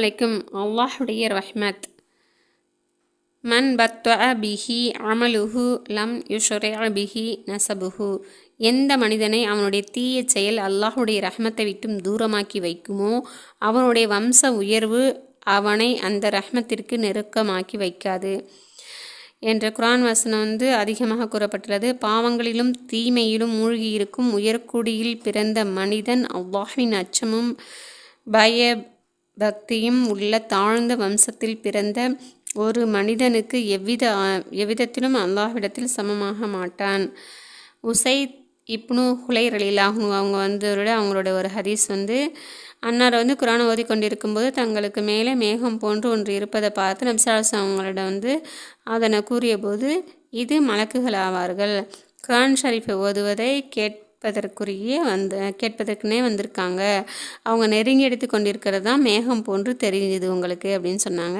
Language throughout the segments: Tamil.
அலைக்கும். அல்லாஹுடைய ரஹ்மத். மன் பத்வஅ பிஹி அமலுஹு லம் யுஷ்ரிஅ பிஹி நஸபுஹு. எந்த மனிதனை அவனுடைய தீய செயல் அல்லாஹுடைய ரஹ்மத்தை விட்டும் தூரமாக்கி வைக்குமோ அவனுடைய வம்ச உயர்வு அவனை அந்த ரஹ்மத்திற்கு நெருக்கமாக்கி வைக்காது என்ற குர்ஆன் வசனம் அதிகமாக கூறப்பட்டுள்ளது. பாவங்களிலும் தீமையிலும் மூழ்கியிருக்கும் உயர்குடியில் பிறந்த மனிதன் அல்லாஹ்வின் அச்சமும் பயபக்தியும் உள்ள தாழ்ந்த வம்சத்தில் பிறந்த ஒரு மனிதனுக்கு எவ்விதத்திலும் அல்லாஹ்விடத்தில் சமமாக மாட்டான். உசைத் இப்னு ஹுலைர் ரலியல்லாஹு அவங்க அவங்களோட ஒரு ஹதீஸ் அன்னார் குர்ஆனை ஓதி கொண்டிருக்கும்போது தங்களுக்கு மேலே மேகம் போன்று ஒன்று இருப்பதை பார்த்து நபி ஸல்லல்லாஹு அலைஹி வஸல்லம் அவங்களிடம் அதனை கூறிய போது, இது மலக்குகள் ஆவார்கள், குர்ஆன் ஷரீஃபை ஓதுவதை கேட்பதற்குனே வந்திருக்காங்க, அவங்க நெருங்கி எடுத்து கொண்டிருக்கிறது தான் மேகம் போன்று தெரிஞ்சுது உங்களுக்கு அப்படின்னு சொன்னாங்க.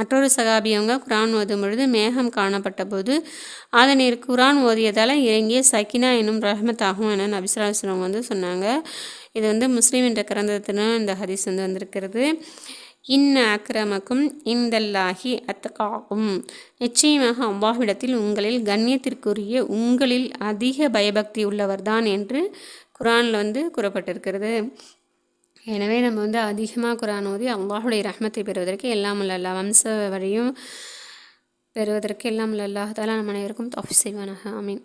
மற்றொரு சகாபி அவங்க குர்ஆன் ஓதும் பொழுது மேகம் காணப்பட்ட போது அதனை குர்ஆன் ஓதியதால் இறங்கிய சக்கினா என்னும் ரஹ்மத்தாகும் என நபி ஸல்லல்லாஹு அலைஹி வஸல்லம் சொன்னாங்க. இது முஸ்லீம் என்ற கிரந்தத்திலும் இந்த ஹதீஸ் வந்திருக்கிறது. இன்ன அக்ரமக்கும் இந்தல்லாஹி அத்காக்கும். நிச்சயமாக அல்லாஹ்விடத்தில் உங்களில் கண்ணியத்திற்குரிய உங்களில் அதிக பயபக்தி உள்ளவர்தான் என்று குர்ஆனில் கூறப்பட்டிருக்கிறது. எனவே நம்ம அதிகமாக குர்ஆன் ஓதி அல்லாஹுடைய ரஹ்மத்தை பெறுவதற்கு எல்லாம் அல்ல வம்ச வழியும் பெறுவதற்கு எல்லாம் அல்லாஹ் தஆலா நம் அனைவருக்கும் தௌஃபீக் செய்வானாக. ஆமீன்.